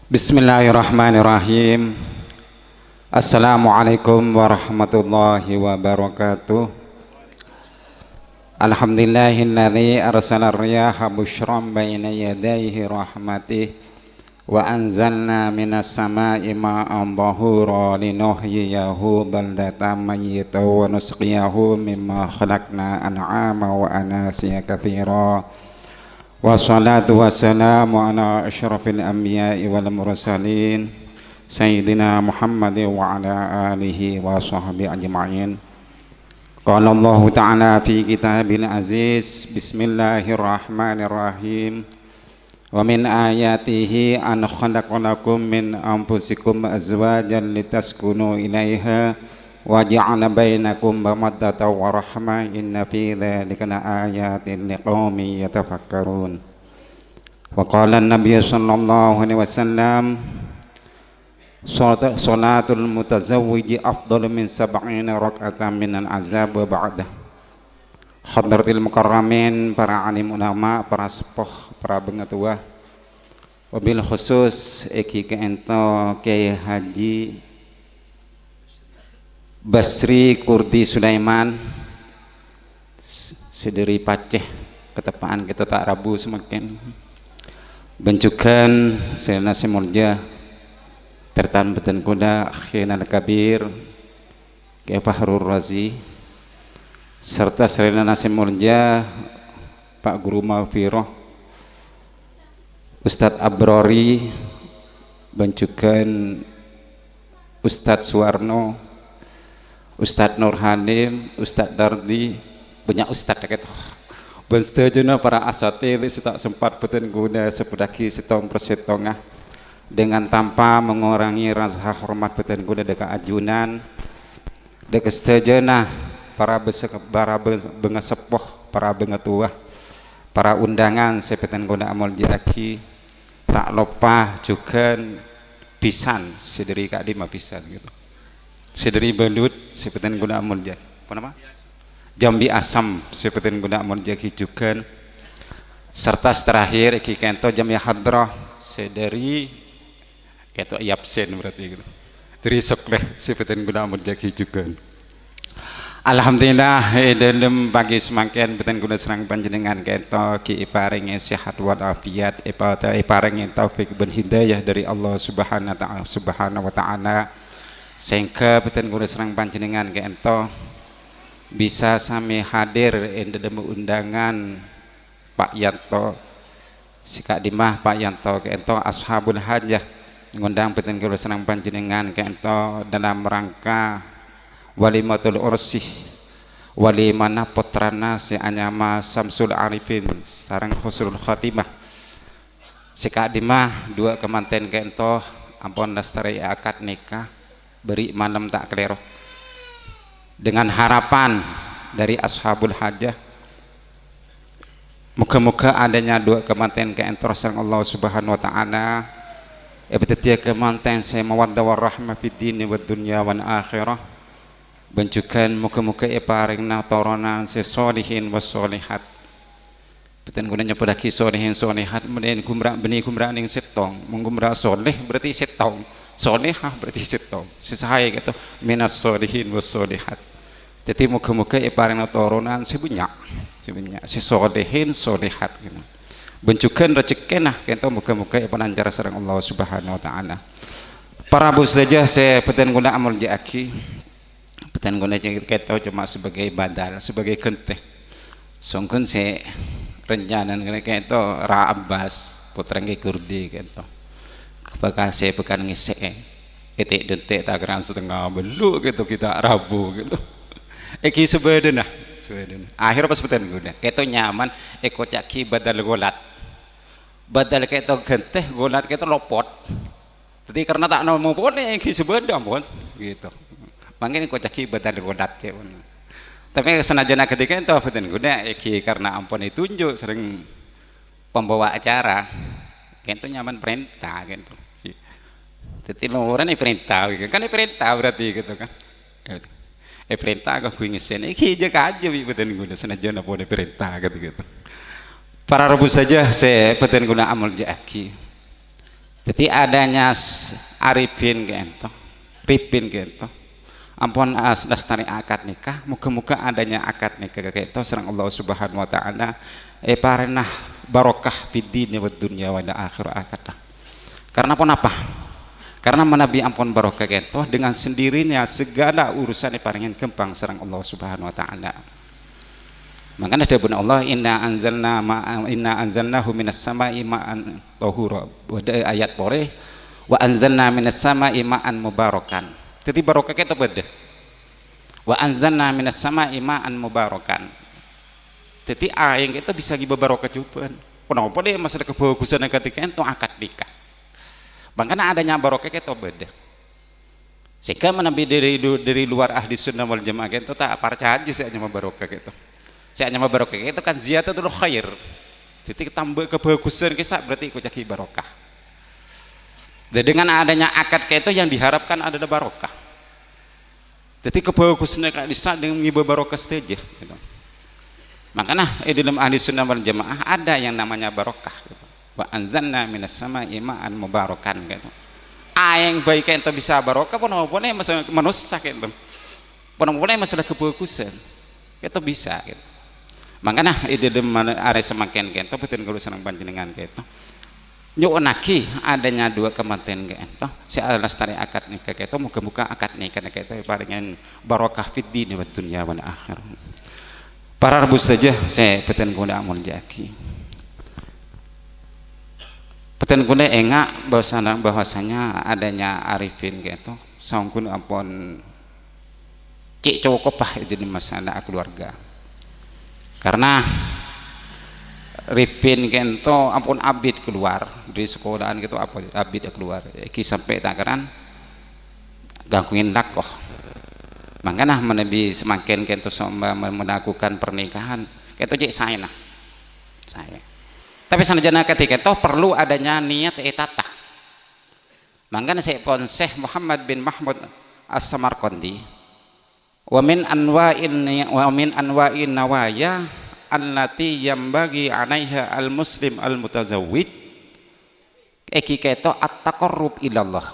Bismillahirrahmanirrahim. Assalamualaikum warahmatullahi wabarakatuh. Alhamdulillahilladzi arsala riyaha busyran baina yadayhi rahmatih wa anzalna minas samaa'i ma'an tahura linuhyiyahu baldatan mayyitan wa nusqiyahu mimma khalaqna an'ama wa anasiya katsira. Wassalatu wassalamu ala asyrafil anbiya'i wal mursalin Sayyidina Muhammad wa ala alihi wa sahbihi ajma'in. Qala Allah ta'ala fi kitabil aziz. Bismillahirrahmanirrahim. Wa min ayatihi an khalaqalakum min anfusikum azwajan litaskunu ilaiha wa ja'ala bainakum mawaddatan wa rahmah inna fi dzalika laayatin liqaumin yatafakkarun. Wa qala an-nabiy sallallahu alaihi wasallam salatul mutazawwiji afdalu min 70 rak'atan minal azab wa ba'dah. Hadratil mukarramin, para alim ulama, para sepuh, para bengatua, wabil khusus eki keento Kiai Haji Basri Kurdi Sulaiman sederi Paceh ketepaan kita tak Rabu semakin bencukan Selena Simulja tertan beten kuda Khinal Kabir Kiai Fahrur Razi serta Selena Simulja Pak Guru Maghfirah Ustadz Abrori bencukan Ustadz Suwarno, Ustadz Nur Hanim, Ustadz Dardi, banyak Ustadz gitu. Benstejuna para asatid tak sempat beten guna sepedaki setong persetongah dengan tanpa mengurangi rasa hormat beten guna dekat ajunan dekat stejuna para bengasepuh, para bengatua, para undangan sepeten guna amal jaki tak lupa juga pisan sederi kak lima pisan gitu. Sederi Belut seperti guna amal jaki apa nama Jambi Asam seperti guna amal jaki juga serta terakhir iki kento Jambi Hadrah sederi kento Yapsen berarti gitu dari Sokleh seperti guna amal jaki juga. Alhamdulillah dalam pagi semakin beten guna serang panjenengan kento ki iparingi sehat wal afiat iparingi taufik ben hidayah dari Allah subhanahu wa ta'ala sehingga beten guna serang panjenengan ke ento bisa sami hadir dalam undangan Pak Yanto sikak dimah Pak Yanto ke ento ashabul hajah ngundang beten guna serang panjenengan ke ento dalam rangka walimatul ursih walimana putrana si anyama Samsul Arifin sarang husnul khatimah sikak dimah dua kemanten ke ento ampun lestari akad nikah beri malam tak keliru dengan harapan dari ashabul hajah muka-muka adanya dua kemanten ke entor sang Allah subhanahu wa ta'ala betul kemanten saya mawaddah warahmah fid dini wad dunya wal akhirah bencukan muka-muka paringna toronan sesolihin wasolihat betul gunanya pada kisolihin solihat kemudian kumra benih kumra ning setong menggumra soleh berarti setong solehah berarti setong sesahaya gitu minas solihin was solihat jadi muka-muka iparana toronan sebanyak si solehin solihat gitu bencukan rezekenah kita muka-muka ipanancara sareng Allah subhanahu wa ta'ala. Para bos saja saya peten guna amal jaki peten guna kita cuma sebagai badal sebagai kenteh songkun saya rencana kita itu Ra Abbas putra Kurdi gitu apakah saya pekan ngisek etik detik tak keran setengah belu gitu kita Rabu gitu eki sebeden akhir pas beten guna keto nyaman eko caki badal golat badal keto genteh golat keto lopot jadi karena tak mau pun eki sebeden pun gitu mangin eko caki badal golat tapi senajan ketika itu beten guna eki karena ampun ditunjuk sering pembawa acara keto nyaman perintah gitu jadi orang ini perintah kan ini perintah berarti gitu kan perintah aku ngisen iki jaga aja beten guna senajan apa perintah gitu Para rebus saja saya peten guna amal jaki Jadi adanya arifin gitu, ripin gitu. Ampun lestari akad nikah, muga-muga adanya akad nikah gitu sareng Allah Subhanahu wa taala parenah barokah fid dini wad dunya wa akhir akad. Karena apa? Karena menabi ampun barokah gitu dengan sendirinya segala urusan diparingin kembang sareng Allah Subhanahu wa taala. Makanya ada benar Allah inna anzalnahu minas sama'i ma'an tahura. Ada ayat pore wa anzalna minas sama'i ma'an mubarakan. Jadi barokah itu beda. Wa anzalna minas sama'i ma'an mubarakan. Jadi air itu bisa giba barokah juga. Kenapa dia masalah kebagusan ketika itu akad nikah. Makanya adanya barokah itu beda. Sehingga menabi dari luar ahli sunnah wal jamaah itu tak percaya aja sih hanya barokah gitu. Saya hanya barokah itu kan ziyadatul khair. Jadi tambah kebagusan kisah berarti ikut jadi barokah. Dan dengan adanya akad itu yang diharapkan ada barokah. Jadi kebagusan kayak di saat dengan ngibah barokah saja. Gitu. Makanya di dalam ahli sunnah wal jamaah ada yang namanya barokah. Gitu. Wa anzalna minas sama'i ma'an mubarakan. Gitu. Yang baik itu bisa barokah pun masalah manusia gitu. Pun masalah kebagusan itu bisa. Gitu. Makanya ide are semakin kento betul kalau senang panjenengan kento nyuunaki adanya dua kematian kento si lestari akad nikah kento muka-muka akad nikah kento paringin barokah fid dini wad dunya wal akhir. Para rebus saja saya betul kuda amun jaki betul kuda enggak bahwasanya adanya arifin kento saungkun ampun cik cowok pah jadi masalah keluarga. Karena Ripin kento ampun abid keluar dari sekolahan gitu apa abid keluar iki sampai takaran gangguin dakoh. Makanya menabi semakin kento melakukan pernikahan kento cek saya. Tapi sanajana ketika itu perlu adanya niat etata. Makanya saya pun Syekh Muhammad bin Mahmud As-Samarqandi wa min anwa'in nawaya allati yambagi 'alaiha al-muslim al-mutazawwid iki keto at-taqarrub ilallah.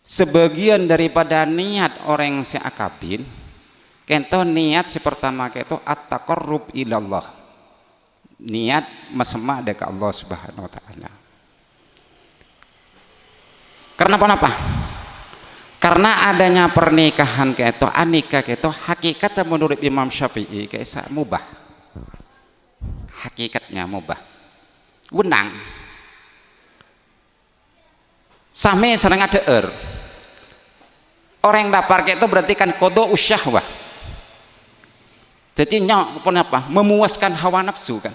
Sebagian daripada niat orang seakabin kento niat pertama keto at-taqarrub ilallah. Niat mesema dekat Allah Subhanahu wa taala. Karena apa? Karena adanya pernikahan keto anikah keto hakikatnya menurut Imam Syafi'i kayak mubah. Hakikatnya mubah. Wenang. Same serang ada orang yang dapar keto berarti kan qada usyahwah. Jadi nyok pun apa? Memuaskan hawa nafsu kan.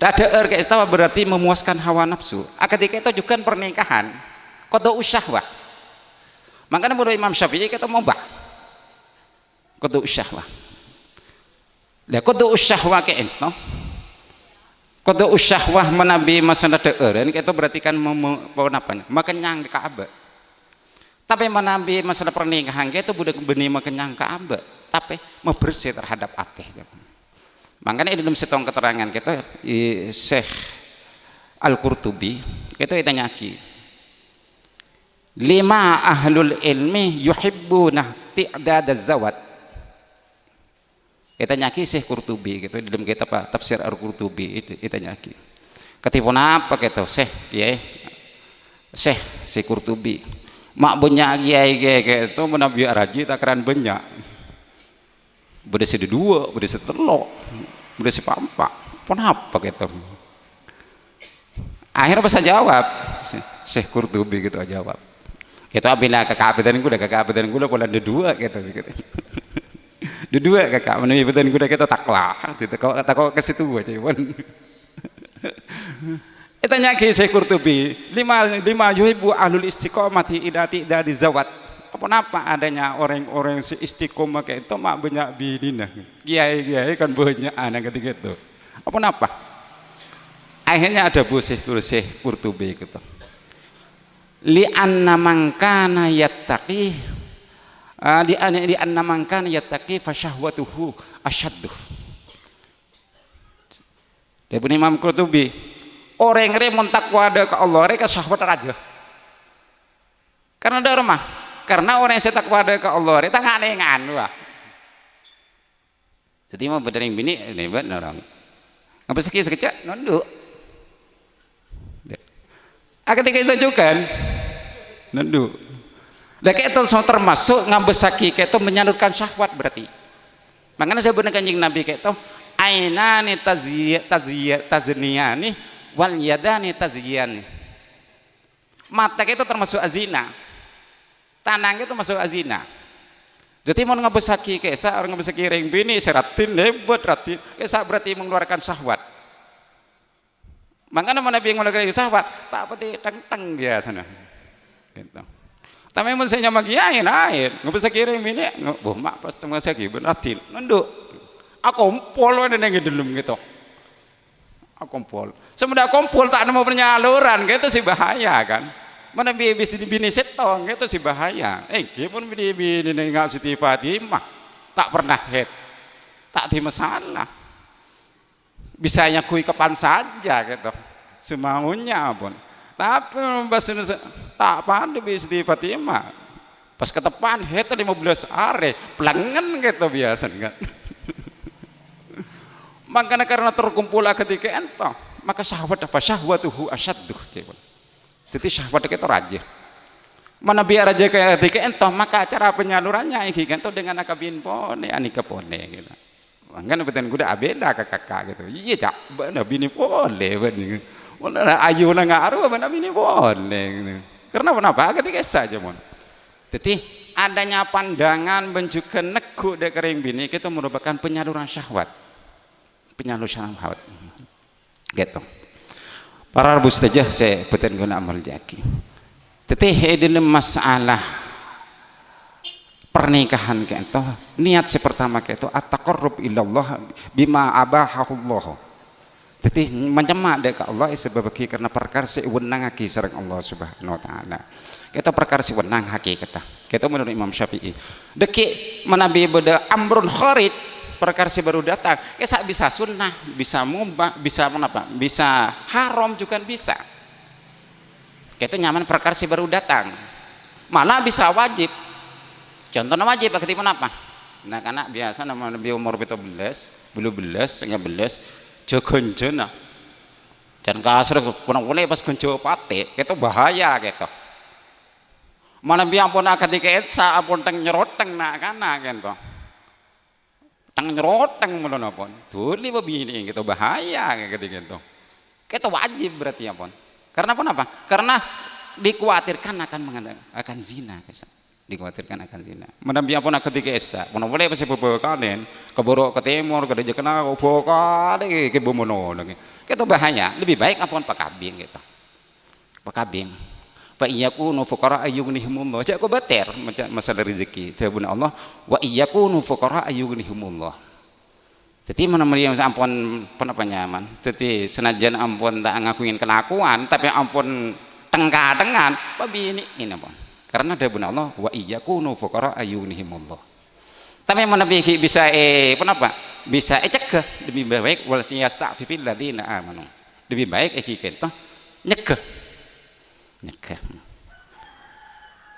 Ada kayak itu berarti memuaskan hawa nafsu. Ketika itu juga pernikahan qada usyahwah. Makanya menurut Imam Syafi'i kita mubah. Qada usyahwah. Lah qada usyahwah ke ento. Qada usyahwah menabi masalah deureun itu berarti kan apa? Makenyang di Ka'bah. Tapi menabi masalah pernikahan itu budak benih makenyang Ka'bah, tapi membersih terhadap ateh. Makanya dalam setong keterangan kita Syekh Al-Qurtubi itu ditanyaki lima ahlul ilmi yuhibbuna ti'dad az-zawat. Kita nyaki Syekh Qurtubi gitu dalam kitab tafsir Al-Qurtubi itu nyaki. Ketipun apa gitu Syekh Qurtubi. Mak banyak kiai gitu menabi araji takaran banyak. Beda si dua, beda si telok, beda si pampak. Pun apa gitu. Akhirnya bisa jawab Syekh Qurtubi gitu jawab. Itu apabila kekabetan gula pola dua gitu. Dua kakak menabi gula kita taklah. Gitu kok ke situ aja pun. Kita nyaki Syekh Qurtubi lima yuhibbu ahlul istiqomati idati dari zawat. Apa adanya orang-orang istiqomah kayak itu mak banyak bidina. Kiai kan banyak anak ketika itu. Apa? Akhirnya ada Syekh Qurtubi gitu. Li anna man kana yattaqi li anna man kana yattaqi fa syahwatuhu asyaddu. Dari Imam Qurtubi orang remun takwa ada ke Allah mereka syahwat aja karena ada rumah karena orang yang takwa ada ke Allah mereka ngan wah jadi mau berdering bini ini benar orang apa sekecil nunduk ketika itu juga nunduk dan itu semua termasuk ngambesaki itu menyalurkan syahwat berarti makanya saya benar kanjeng Nabi itu ainani tazniyani wal yadani tazyiyani mata itu termasuk azina tanang itu masuk azina jadi mau ngabesaki kesa orang ngabesaki ring bini seratin hebat ratin kesa berarti mengeluarkan syahwat makanya Nabi yang mengeluarkan syahwat tak apa teng biasa gitu tapi mun saya magiain ngabesaki ring bini boh mak pas temu saki beratin nunduk kompol ada yang dalam gitu kompol semudah kompol tak ada mau penyaluran gitu sih bahaya kan mana bisa dibini setong itu sih bahaya pun bini nggak Siti Fatimah tak pernah head tak di masalah bisanya kui kapan saja gitu semaunya pun tapi bahasa tak pandai bisa Siti Fatimah pas ke depan head 15 hari pelangan gitu biasa kan makanya karena terkumpul ketika entah maka syahwat apa syahwatuhu asyadduh jadi syahwat itu raja mana biar raja ketika entah maka cara penyalurannya ini kan dengan akabin pone anika pone gitu makanya betul kuda abeda kakak gitu iya cak benar bini pone benar ayu na ngaruh benar bini pone gitu. Karena kenapa ketika saja mon jadi adanya pandangan bencukan nekuk dekering bini itu merupakan penyaluran syahwat syahwat gitu para rebus saja saya betul guna amal jaki teteh dalam masalah pernikahan itu niat sepertama itu at-taqarrub ilallah bima abahahullah jadi mencema dek Allah sebab karena perkara sewenang haki sareng Allah subhanahu wa ta'ala kita perkara sewenang haki kita menurut Imam Syafi'i deki menabi beda amrun kharid perkara baru datang bisa sunnah bisa mubah bisa apa bisa haram juga bisa itu nyaman perkara baru datang malah bisa wajib contohnya wajib ketika apa anak-anak biasa nama Nabi umur 17 belum belas setengah belas jogonjona dan kasar pulang-pulang pas kunci pate itu bahaya gitu mana biampun ketika etsa ampun teng nyeroteng nak kana gitu tang nyeroteng mulon apun tuli begini gitu bahaya gitu gitu kita wajib berarti apun karena apa karena dikhawatirkan akan zina dikhawatirkan akan zina menambi apun ketika esa pun boleh pasti beberapa kalian keburu ke timur ke dekat kena boka deh ke bomono lagi kita bahaya lebih baik apun pakabin gitu pakabin wa iyakunu fuqara ayyughnihumullah cak ko bater masalah rezeki jawabna Allah wa iyakunu fuqara ayyughnihumullah jadi mana meriam ampun apa nyaman jadi senajan ampun tak ngakuin kelakuan tapi ampun tengah-tengan pabini ini pun karena jawabna Allah wa iyakunu fuqara ayyughnihumullah tapi mana bisa apa bisa cegah lebih baik wal yasta'fifil ladina amanu lebih baik kita nyegah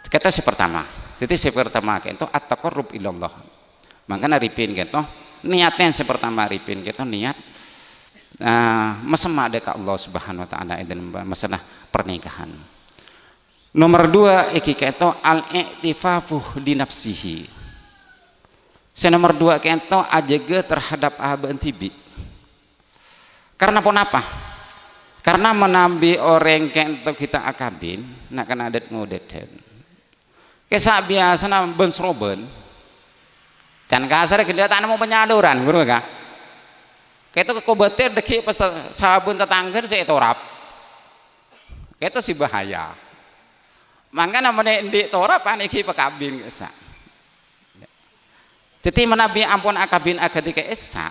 kata si pertama jadi si pertama itu at-taqarrub ilallah makanya ripin gitu niatnya yang si pertama ripin gitu niat mesema dekat Allah subhanahu wa ta'ala dan masalah pernikahan nomor 2 iki itu al-i'tifafu di nafsihi nomor 2 itu ajaga terhadap aban tibi karena pun apa karena menambi orang kento kita akabin nak kena adat ngudeten kisah biasa na bensroben can kasar kedatangan mau penyaluran guru ka itu kekobatir deki pas sabun tetanggan saya torap itu si bahaya maka namanya di torap aniki pakabin kisah jadi menabi ampun akabin akadika esa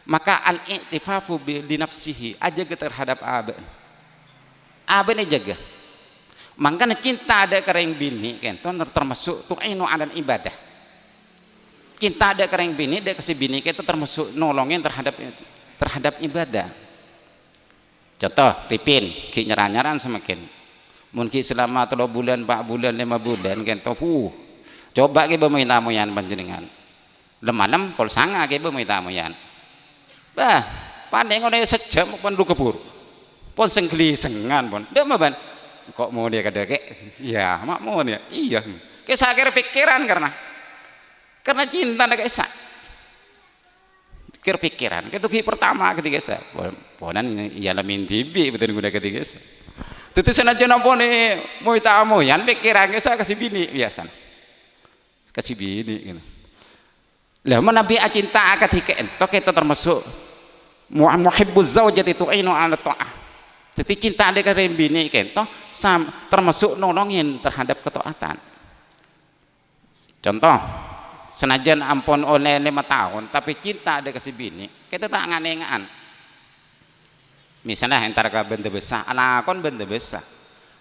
maka al-i'tifafu di nafsihi ajaga terhadap aben jaga makanya cinta ada kering bini kan termasuk tu'inu adan ibadah cinta ada kering bini ada kasih bini itu termasuk nolongin terhadap ibadah contoh ripin ki nyaran semakin mungkin selama 3 bulan 4 bulan 5 bulan kento coba ki bumi tamu yan panjenengan lemanem pol sanga ki bumi tamu yan bah pandai ngono sejam pun lu kebur pun senggelisengan pun dia mah ban kok mau dia kadek ya mak mau ya iya kisah pikiran karena cinta ndak esa pikiran ketuki pertama ketika saya ponan ya lamin tibi betul guna ketika saya tutu senajan apa nih mau tamu yan pikiran saya kasih bini biasa kasih bini gitu lah mana bi cinta ketika entok itu termasuk muhibbuz zaujati tu'inu ala ta'ah jadi cinta ada ke bini kento termasuk nolongin terhadap ketaatan contoh senajan ampun oleh 5 tahun tapi cinta ada kasih bini kita tak nganengan misalnya entar ka benda besar anakon benda besar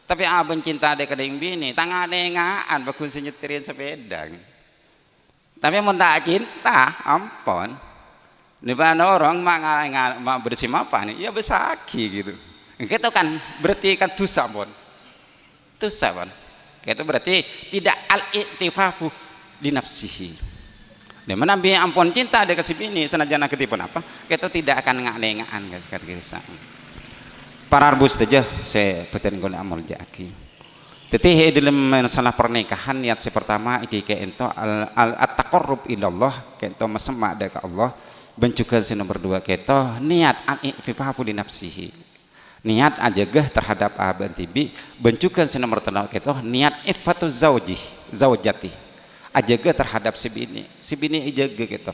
tapi abang cinta ada ke bini tak nganengan bagus nyetirin sepeda tapi mau tak cinta ampun di mana orang mak bersih apa nih ya besaki gitu kita kan berarti kan dosa pun itu berarti tidak al-i'tifafu di nafsihi dan menambi ampun cinta ada kasih bini senajan ketipun apa kita tidak akan ngak-ngaan kata kisah para arbus saja saya beten guna amal jaki tetih dalam masalah pernikahan niat si pertama iki ke ento at-taqarrub ilallah ke ento masemak ada ke Allah bencukan si nomor 2 keto niat al-i'tifafu di nafsihi niat ajagah terhadap aban tibi bencukan si nomor 3 keto niat ifatu zaujati ajaga terhadap si bini ijaga gitu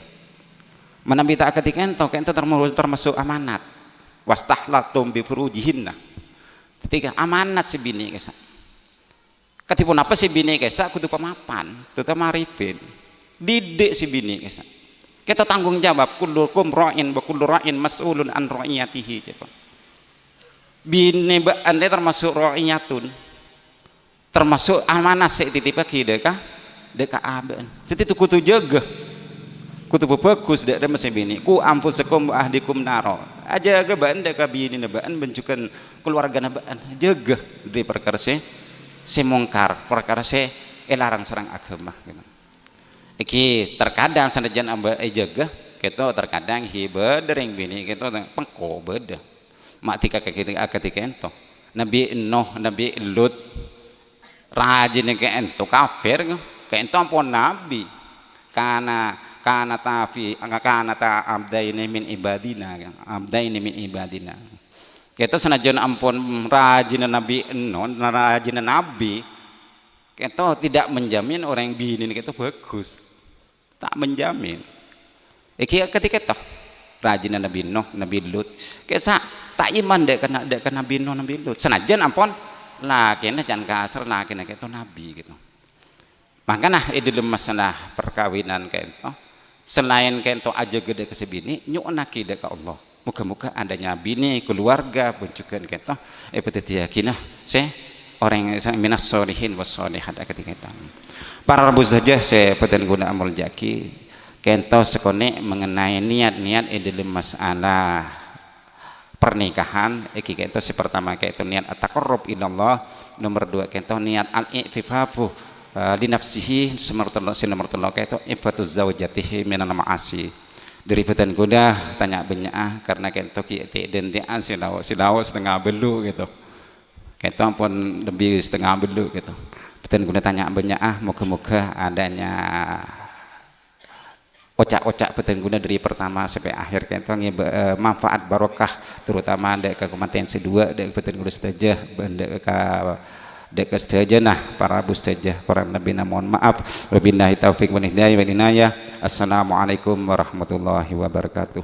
menambi tak ketika ento termasuk amanat wastahlatum bi furujihinna ketika amanat si bini kesa ketipun apa si bini kesa kudu pemapan terutama arifin didik si bini kesa kita tanggung jawab kullukum ra'in wa kullu ra'in mas'ulun an ra'iyatihi coba bini ande termasuk ra'iyatun termasuk amanah sik titipake deka aben jadi itu kutu jaga kutu bagus dak mesin bini ku ampusakum ahdikum naro aja ga ban deka bini nabaan bencukan keluarga nabaan jaga dari perkara se mungkar perkara se larang serang agama gitu iki terkadang sanajan amba jaga kita terkadang hiba dering bini kita pengko beda mak ketika ento Nabi Nuh Nabi Lut rajin ke ento kafir ke ento ampun nabi kana ta abdaini min ibadina kita senajan ampun rajin Nabi Nuh rajin nabi kita tidak menjamin orang yang bini kita bagus tak menjamin iki ketika toh rajin Nabi Nuh Nabi Lut kita tak iman dek kena Nabi Nuh Nabi Lut senajan ampun lah kena jangan kasar lah kena kita nabi gitu makanya dalam masalah perkawinan kento selain kento aja gede ke sebini nyu'naki dek Allah muka-muka adanya bini keluarga bencukan kento betul yakinah orang yang minas solihin was solihat ketika itu para rebus saja saya peten guna amal jaki kento sekone mengenai niat-niat dalam masalah pernikahan iki kento si pertama kento niat at-taqarrub ilallah nomor 2 kento niat al-i'tifafu di nafsihi nomor 3 kento ifatu zaujatihi minan ma'asi dari peten guna tanya banyak karena kento ki identian silawo setengah belu gitu kento pun lebih setengah belu gitu peten guna tanya banyak moga-moga adanya ocak-ocak peten guna dari pertama sampai akhir kento manfaat barokah terutama dek ke kompetensi 2 dek peten guna setajah dek setajah nah para bus setajah para nabi mohon maaf wabillahi taufik wal hidayah. Assalamualaikum warahmatullahi wabarakatuh.